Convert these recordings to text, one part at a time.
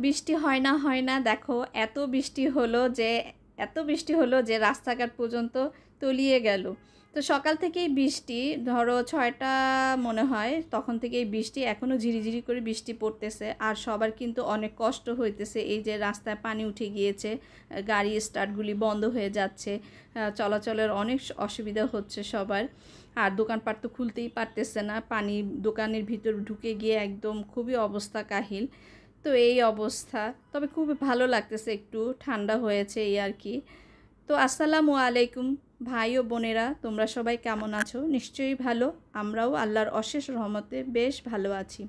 বৃষ্টি হয় না দেখো এত বৃষ্টি হলো যে রাস্তাঘাট পর্যন্ত তলিয়ে গেল। তো সকাল থেকেই বৃষ্টি, ধরো 6টা মনে হয় তখন থেকেই বৃষ্টি, এখনও ঝিরিঝিরি করে বৃষ্টি পড়তেছে। আর সবার কিন্তু অনেক কষ্ট হইতেছে, এই যে রাস্তায় পানি উঠে গিয়েছে, গাড়ি স্টার্টগুলি বন্ধ হয়ে যাচ্ছে, চলাচলের অনেক অসুবিধা হচ্ছে সবার। আর দোকানপাট তো খুলতেই পারতেছে না, পানি দোকানের ভিতর ঢুকে গিয়ে একদম খুবই অবস্থা কাহিল। তো এই অবস্থা, তবে খুবই ভালো লাগতেছে, একটু ঠান্ডা হয়েছে এই আর কি। তো আসসালামু আলাইকুম ভাই ও বোনেরা, তোমরা সবাই কেমন আছো? নিশ্চয়ই ভালো, আমরাও আল্লাহর অশেষ রহমতে বেশ ভালো আছি।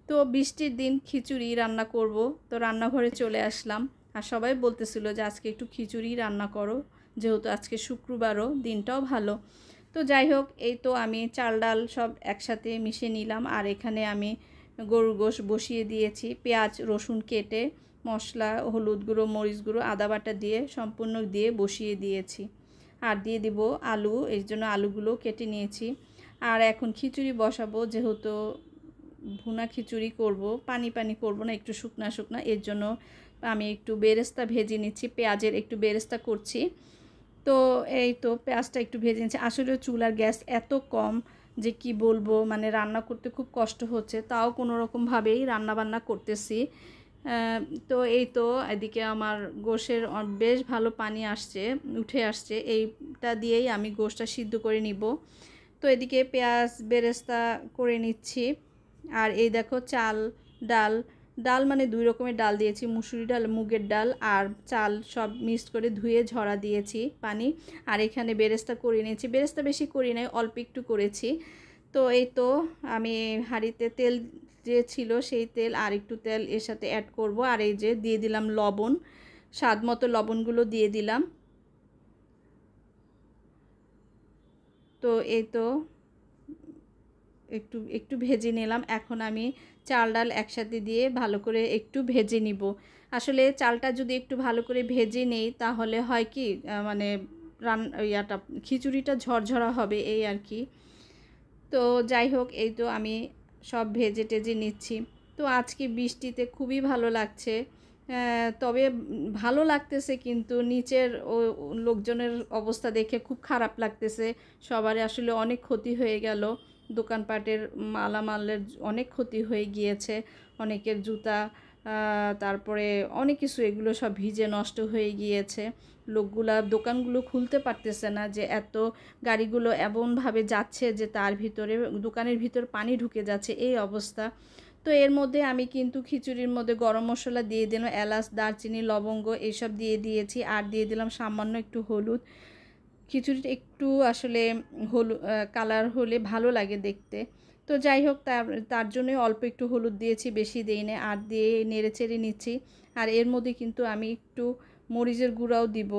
তো বৃষ্টির দিন খিচুড়ি রান্না করব, তো রান্নাঘরে চলে আসলাম। আর সবাই বলতেছিল যে আজকে একটু খিচুড়ি রান্না করো, যেহেতু আজকে শুক্রবারও, দিনটাও ভালো। তো যাই হোক, এই তো আমি চাল ডাল সব একসাথে মিশিয়ে নিলাম। আর এখানে আমি গরুর গোশ বসিয়ে দিয়েছি, পেঁয়াজ রসুন কেটে মশলা, হলুদ গুঁড়ো, মরিচ গুঁড়ো, আদা বাটা দিয়ে সম্পূর্ণ দিয়ে বসিয়ে দিয়েছি। আর দিয়ে দিব আলু, এই জন্য আলুগুলো কেটে নিয়েছি। আর এখন খিচুড়ি বসাবো, যেহেতু ভুনা খিচুড়ি করব, পানি পানি করব না, একটু শুকনা শুকনা, এর জন্য আমি একটু বেরেস্তা ভেজে নিচ্ছি, পেঁয়াজের একটু বেরেস্তা করছি। তো এই তো পেঁয়াজটা একটু ভেজে নিচ্ছি। আসলে চুলার গ্যাস এত কম যে কি বলবো, মানে রান্না করতে খুব কষ্ট হচ্ছে, তাও কোনো রকমভাবেই রান্নাবান্না করতেছি। তো এই তো এদিকে আমার গোশের বেশ ভালো পানি আসছে, উঠে আসছে, এইটা দিয়েই আমি গোশটা সিদ্ধ করে নিব। তো এদিকে পেঁয়াজ বেরেস্তা করে নিচ্ছি। আর এই দেখো চাল ডাল, ডাল মানে 2 রকমের ডাল দিয়েছি, মুসুরি ডাল, মুগের ডাল আর চাল সব মিক্সড করে ধুয়ে ঝরা দিয়েছি পানি। আর এখানে বেরেস্তা করে নিয়েছি, বেরেস্তা বেশি করি নাই, অল্প একটু করেছি। তো এই তো আমি হাঁড়িতে তেল যে ছিল সেই তেল আর একটু তেল এর সাথে অ্যাড করব। আর এই যে দিয়ে দিলাম লবণ, স্বাদ মতো লবণগুলো দিয়ে দিলাম। তো এই তো একটু একটু ভেজে নিলাম। এখন আমি চাল ডাল একসাথে দিয়ে ভালো করে একটু ভেজে নিব। আসলে চালটা যদি একটু ভালো করে ভেজে নেই তাহলে হয় কি, মানে ইয়াটা খিচুড়িটা ঝরঝরা হবে এই আর কি। তো যাই হোক, এই তো আমি সব ভেজে টেজে নিচ্ছি। তো আজকে বৃষ্টিতে খুবই ভালো লাগছে, তবে ভালো লাগতেছে কিন্তু নিচের লোকজনের অবস্থা দেখে খুব খারাপ লাগতেছে। সবার আসলে অনেক ক্ষতি হয়ে গেল, দোকানপাটের মালামালের অনেক ক্ষতি হয়ে গিয়েছে, অনেকের জুতা, তারপরে অনেক কিছু, এগুলো সব ভিজে নষ্ট হয়ে গিয়েছে। লোকগুলা দোকানগুলো খুলতে পারতেছে না, যে এত গাড়িগুলো এমনভাবে যাচ্ছে যে তার ভিতরে দোকানের ভিতর পানি ঢুকে যাচ্ছে, এই অবস্থা। তো এর মধ্যে আমি কিন্তু খিচুড়ির মধ্যে গরম মশলা দিয়ে দিলাম, এলাচ দারচিনি লবঙ্গ এইসব দিয়ে দিয়েছি। আর দিয়ে দিলাম সামান্য একটু হলুদ। খিচুড়িটা একটু আসলে কালার হলে ভালো লাগে দেখতে। তো যাই হোক, তার জন্যই অল্প একটু হলুদ দিয়েছি, বেশি দিই না। আর দিয়ে নেড়ে চেড়ে নিচ্ছি। আর এর মধ্যে কিন্তু আমি একটু মরিচের গুঁড়াও দিব।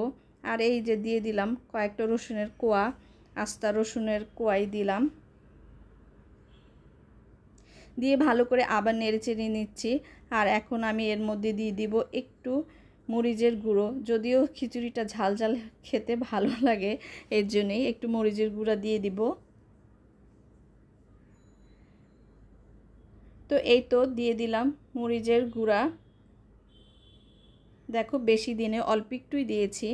আর এই যে দিয়ে দিলাম কয়েকটা রসুনের কোয়া, আস্তা রসুনের কোয়াই দিলাম, দিয়ে ভালো করে আবার নেড়ে চেড়ে নিচ্ছি। আর এখন আমি এর মধ্যে দিয়ে দিব একটু মরিচের গুঁড়ো, যদিও খিচুড়িটা ঝাল ঝাল খেতে ভালো লাগে, এর জন্যই একটু মরিচের গুঁড়া দিয়ে দিব। তো এই তো দিয়ে দিলাম মরিচের গুঁড়া, দেখো বেশি দিনে অল্প একটুই দিয়েছি।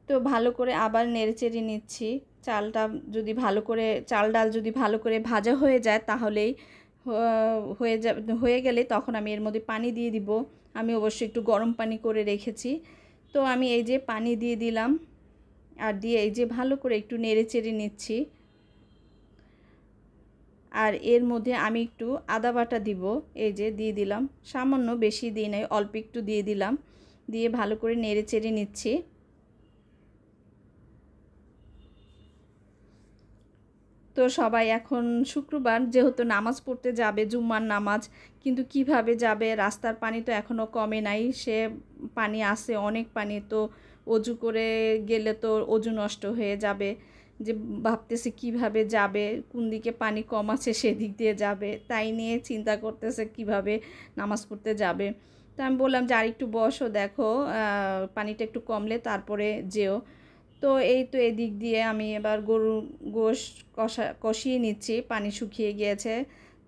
তো ভালো করে আবার নেড়েচেড়ে নিচ্ছি। চালটা যদি ভালো করে, চাল ডাল যদি ভালো করে ভাজা হয়ে যায় তাহলেই হয়ে গেলে তখন আমি এর মধ্যে পানি দিয়ে দিব। আমি অবশ্যই একটু গরম পানি করে রেখেছি। তো আমি এই যে পানি দিয়ে দিলাম, আর দিয়ে এই যে ভালো করে একটু নেড়েচেড়ে নিচ্ছি। আর এর মধ্যে আমি একটু আদা বাটা দিব, এই যে দিয়ে দিলাম, সামান্য, বেশি দিই নাই, অল্প একটু দিয়ে দিলাম, দিয়ে ভালো করে নেড়েচেড়ে নিচ্ছি। তো সবাই এখন শুক্রবার যেহেতু নামাজ পড়তে যাবে, জুম্মার নামাজ, কিন্তু কিভাবে যাবে, রাস্তার পানি তো এখনও কমে নাই, সে পানি আসে অনেক পানি। তো অজু করে গেলে তো অজু নষ্ট হয়ে যাবে, যে ভাবতেছে কিভাবে যাবে, কোন দিকে পানি কম আছে সেদিক দিয়ে যাবে, তাই নিয়ে চিন্তা করতেছে কিভাবে নামাজ পড়তে যাবে। তো আমি বললাম যে আর একটু বসো, দেখো পানিটা একটু কমলে তারপরে যেও। তো এই তো এদিক দিয়ে আমি এবার গরুর গোশ কষিয়ে নিচ্ছি, পানি শুকিয়ে গিয়েছে।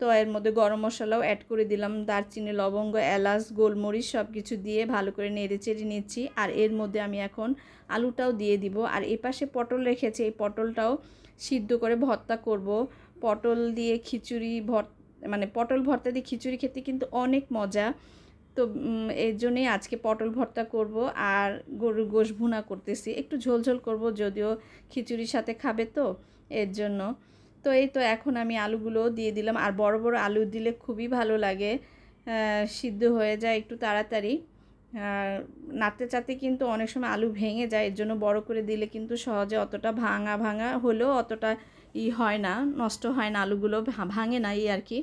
তো এর মধ্যে গরম মশলাও অ্যাড করে দিলাম, দারচিনি, লবঙ্গ, এলাচ, গোলমরিচ সব কিছু দিয়ে ভালো করে নেড়েচেড়ে নিচ্ছি। আর এর মধ্যে আমি এখন আলুটাও দিয়ে দিব। আর এপাশে পটল রেখেছি, এই পটলটাও সিদ্ধ করে ভর্তা করব। পটল দিয়ে খিচুড়ি মানে পটল ভর্তা দিয়ে খিচুড়ি খেতে কিন্তু অনেক মজা। তো এর জন্যই আজকে পটল ভর্তা করব। আর গরুর গোশ ভুনা করতেছি, একটু ঝোল করব, যদিও খিচুড়ির সাথে খাবে তো এর জন্য। তো এই তো এখন আমি আলুগুলো দিয়ে দিলাম। আর বড় বড় আলু দিলে খুবই ভালো লাগে, সিদ্ধ হয়ে যায় একটু তাড়াতাড়ি। নাড়তে চাড়তে কিন্তু অনেক সময় আলু ভেঙে যায়, এর জন্য বড় করে দিলে কিন্তু সহজে অতটা ভাঙা হলেও অতটা হয় না, নষ্ট হয় না, আলুগুলো ভাঙে না আর কি।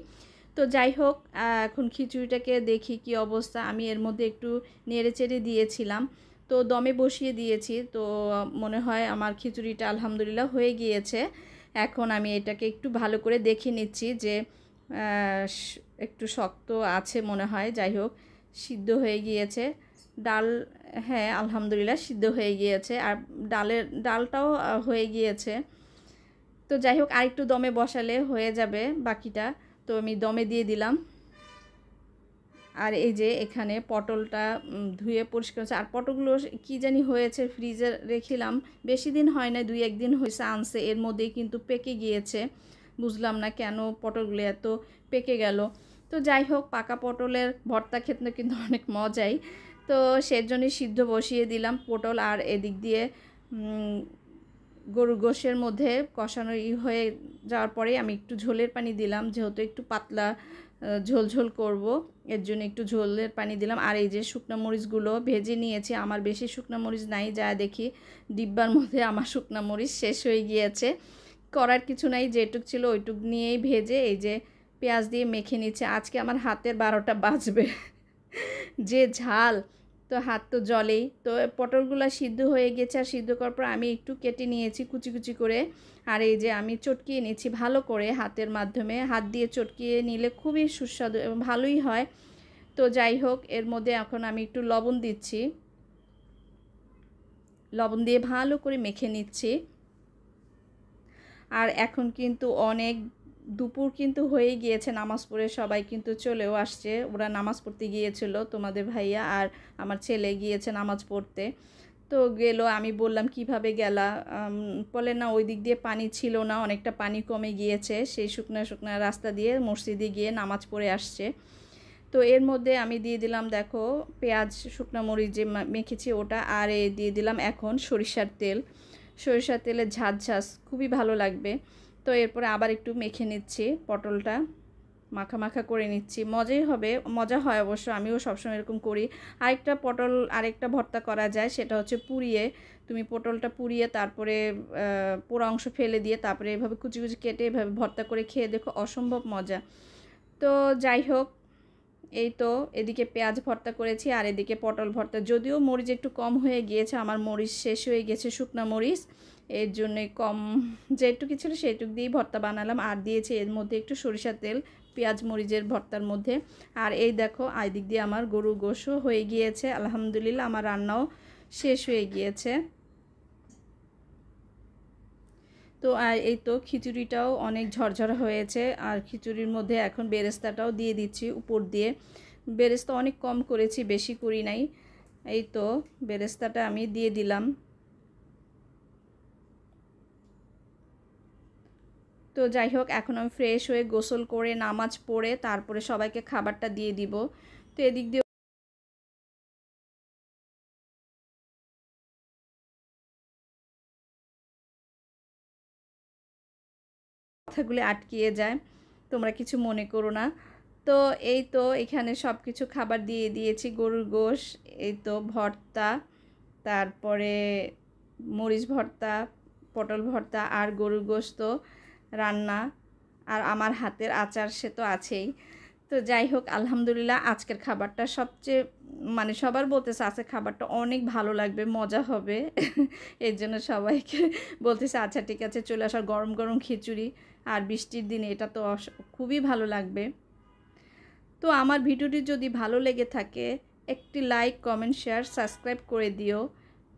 তো যাই হোক, এখন খিচুড়িটাকে দেখি কি অবস্থা। আমি এর মধ্যে একটু নেড়েচেড়ে দিয়েছিলাম, তো দমে বসিয়ে দিয়েছি। তো মনে হয় আমার খিচুড়িটা আলহামদুলিল্লাহ হয়ে গিয়েছে। এখন আমি এটাকে একটু ভালো করে দেখে নিচ্ছি যে একটু শক্ত আছে মনে হয়। যাই হোক, সিদ্ধ হয়ে গিয়েছে ডাল। হ্যাঁ, আলহামদুলিল্লাহ সিদ্ধ হয়ে গিয়েছে। আর ডালটাও হয়ে গিয়েছে। তো যাই হোক, আরেকটু দমে বসালে হয়ে যাবে বাকিটা। তো আমি দমে দিয়ে দিলাম। আর এই যে এখানে পটলটা ধুয়ে পরিষ্কার হচ্ছে। আর পটলগুলো কী জানি হয়েছে, ফ্রিজে রেখিলাম, বেশি দিন হয় না, 2-1 দিন হয়েছে আনছে, এর মধ্যেই কিন্তু পেকে গিয়েছে। বুঝলাম না কেন পটলগুলো এত পেকে গেল। তো যাই হোক, পাকা পটলের ভর্তা খেতে কিন্তু অনেক মজাই। তো সেজন্যই সিদ্ধ বসিয়ে দিলাম পটল। আর এদিক দিয়ে গরুর গোশের মধ্যে কষানো হয়ে যাওয়ার পরে আমি একটু ঝোলের পানি দিলাম, যেহেতু একটু পাতলা ঝোল করব, এর জন্য একটু ঝোলের পানি দিলাম। আর এই যে শুকনো মরিচগুলো ভেজে নিয়েছি, আমার বেশি শুকনো মরিচ নাই, যা দেখি ডিব্বার মধ্যে আমার শুকনো মরিচ শেষ হয়ে গিয়েছে। করার কিছু নাই, যেটুক ছিল ওইটুক নিয়েই ভেজে এই যে পেঁয়াজ দিয়ে মেখে নিচ্ছে। আজকে আমার হাতের 12টা বাজবে যে ঝাল, তো হাত তো জলেই। তো পটলগুলো সিদ্ধ হয়ে গেছে। আর সিদ্ধ করার পর আমি একটু কেটে নিয়েছি কুচি করে। আর এই যে আমি চটকিয়ে নিয়েছি ভালো করে হাতের মাধ্যমে, হাত দিয়ে চটকিয়ে নিলে খুবই সুস্বাদু এবং ভালোই হয়। তো যাই হোক, এর মধ্যে এখন আমি একটু লবণ দিচ্ছি, লবণ দিয়ে ভালো করে মেখে নিচ্ছি। আর এখন কিন্তু অনেক দুপুর কিন্তু হয়ে গিয়েছে, নামাজ পড়ে সবাই কিন্তু চলেও আসছে। ওরা নামাজ পড়তে গিয়েছিল, তোমাদের ভাইয়া আর আমার ছেলে গিয়েছে নামাজ পড়তে। তো গেল, আমি বললাম কিভাবে গেলা, বলে না ওই দিক দিয়ে পানি ছিল না, অনেকটা পানি কমে গিয়েছে, সেই শুকনা রাস্তা দিয়ে মসজিদে গিয়ে নামাজ পড়ে আসছে। তো এর মধ্যে আমি দিয়ে দিলাম, দেখো, পেঁয়াজ, শুকনো মরিচ যে মেখেছি ওটা। আর দিয়ে দিলাম এখন সরিষার তেলের ঝাঁঝ খুবই ভালো লাগবে। তো এরপরে আবার একটু মেখে নিচ্ছি, পটলটা মাখা করে নিচ্ছি। মজা হয় অবশ্য, আমিও সবসময় এরকম করি। আরেকটা ভর্তা করা যায়, সেটা হচ্ছে পুড়িয়ে। তুমি পটলটা পুড়িয়ে তারপরে পোড়া অংশ ফেলে দিয়ে তারপরে এভাবে কুচি কেটে এভাবে ভর্তা করে খেয়ে দেখো, অসম্ভব মজা। তো যাই হোক, এই তো এদিকে পেঁয়াজ ভর্তা করেছি আর এদিকে পটল ভর্তা। যদিও মরিচ একটু কম হয়ে গিয়েছে, আমার মরিচ শেষ হয়ে গেছে, শুকনো মরিচ, এর জন্যে কম যেটুকু ছিল সেইটুকু দিয়েই ভর্তা বানালাম। আর দিয়েছি এর মধ্যে একটু সরিষার তেল পেঁয়াজ মরিচের ভর্তার মধ্যে। আর এই দেখো, এদিক দিয়ে আমার গরুর গোশও হয়ে গিয়েছে, আলহামদুলিল্লাহ আমার রান্নাও শেষ হয়ে গিয়েছে। তো আর এই তো খিচুড়িটাও অনেক ঝরঝরা হয়েছে। আর খিচুড়ির মধ্যে এখন বেরেস্তাটাও দিয়ে দিচ্ছি উপর দিয়ে। বেরেস্তা অনেক কম করেছি, বেশি করি নাই। এই তো বেরেস্তাটা আমি দিয়ে দিলাম। তো যাই হোক, এখন আমি ফ্রেশ হয়ে গোসল করে নামাজ পড়ে তারপরে সবাইকে খাবারটা দিয়ে দিব। তো এদিক দিয়ে কথাগুলি আটকিয়ে যায়, তোমরা কিছু মনে করো না। তো এই তো এখানে সব কিছু খাবার দিয়ে দিয়েছি, গরুর গোশ, এই তো ভর্তা, তারপরে মরিচ ভর্তা, পটল ভর্তা, আর গরুর গোশত রান্না, আর আমার হাতের আচার সে তো আছেই। তো যাই হোক, আলহামদুলিল্লাহ আজকের খাবারটা সবচেয়ে মানে সবার বলতেছে আজকের খাবারটা অনেক ভালো লাগবে, মজা হবে এর জন্য সবাইকে বলতেছে আচ্ছা ঠিক আছে চলে আসার, গরম গরম খিচুড়ি আর বৃষ্টির দিনে এটা তো খুবই ভালো লাগবে। তো আমার ভিডিওটি যদি ভালো লেগে থাকে, একটি লাইক, কমেন্ট, শেয়ার, সাবস্ক্রাইব করে দিও।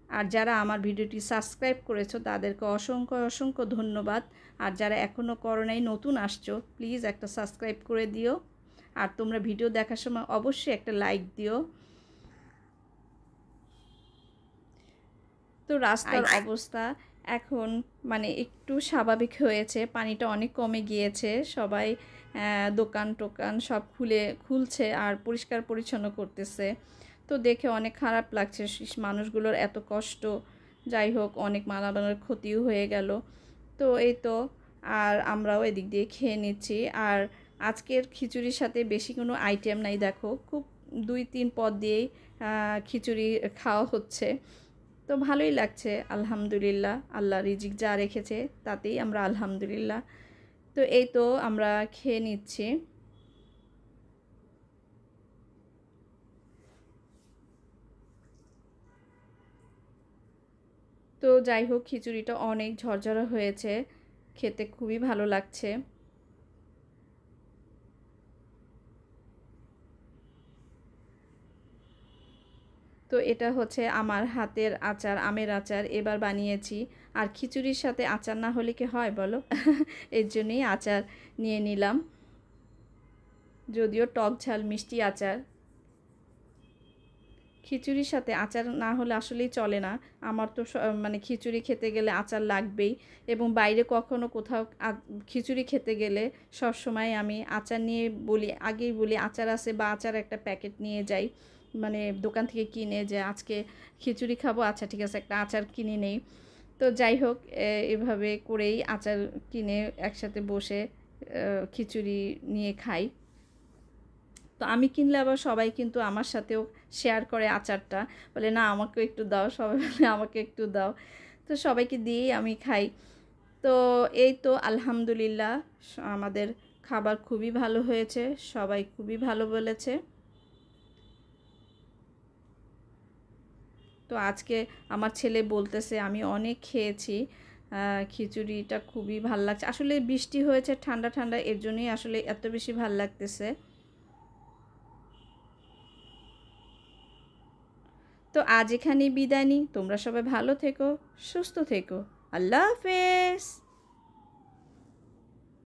আর যারা আমার ভিডিওটি সাবস্ক্রাইব করেছো তাদেরকে অসংখ্য অসংখ্য ধন্যবাদ। আর যারা এখনও করো নাই, নতুন আসছো, প্লিজ একটা সাবস্ক্রাইব করে দিও। আর তোমরা ভিডিও দেখার সময় অবশ্যই একটা লাইক দিও। তো রাস্তার অবস্থা এখন মানে একটু স্বাভাবিক হয়েছে, পানিটা অনেক কমে গিয়েছে। সবাই দোকান টোকান সব খুলছে আর পরিষ্কার পরিচ্ছন্ন করতেছে। তো দেখে অনেক খারাপ লাগছে, মানুষগুলোর এত কষ্ট। যাই হোক, অনেক মালামালের ক্ষতিও হয়ে গেল। তো এই তো, আর আমরাও এদিক দিয়ে খেয়ে নিচ্ছি। আর আজকের খিচুড়ির সাথে বেশি কোনো আইটেম নাই, দেখো খুব 2-3 পদ দিয়েই খিচুড়ি খাওয়া হচ্ছে। তো ভালোই লাগছে, আলহামদুলিল্লাহ। আল্লাহ রিজিক যা রেখেছে তাতেই আমরা আলহামদুলিল্লাহ। তো এই তো আমরা খেয়ে নিচ্ছি। তো যাই হোক, খিচুড়িটা অনেক ঝরঝরা হয়েছে, খেতে খুবই ভালো লাগছে। তো এটা হচ্ছে আমার হাতের আচার, আমের আচার এবার বানিয়েছি। আর খিচুড়ির সাথে আচার না হলে কি হয় বলো? এর জন্যই আচার নিয়ে নিলাম, যদিও টক ঝাল মিষ্টি আচার। খিচুড়ির সাথে আচার না হলে আসলেই চলে না। আমার তো মানে খিচুড়ি খেতে গেলে আচার লাগবেই। এবং বাইরে কখনো কোথাও খিচুড়ি খেতে গেলে সব সময় আমি আচার নিয়ে বলি, আগেই বলি আচার আছে বা আচার একটা প্যাকেট নিয়ে যাই, মানে দোকান থেকে কিনে, যে আজকে খিচুড়ি খাবো, আচ্ছা ঠিক আছে একটা আচার কিনে নেই। তো যাই হোক, এভাবে করেই আচার কিনে একসাথে বসে খিচুড়ি নিয়ে খাই। তো আমি কিনলে আবার সবাই কিন্তু আমার সাথেও শেয়ার করে আচারটা, বলে না আমাকেও একটু দাও, সবাই বলে আমাকে একটু দাও। তো সবাইকে দিয়েই আমি খাই। তো এই তো আলহামদুলিল্লাহ, আমাদের খাবার খুবই ভালো হয়েছে, সবাই খুবই ভালো বলেছে। তো আজকে আমার ছেলে বলতেছে আমি অনেক খেয়েছি, খিচুড়িটা খুবই ভাল লাগছে। আসলে বৃষ্টি হয়েছে ঠান্ডা ঠান্ডা, এর জন্যই আসলে এত বেশি ভাল লাগতেছে। তো আজ এখানেই বিদায় নিই, তোমরা সবাই ভালো থেকো, সুস্থ থেকো। আল্লাহ হাফেজ।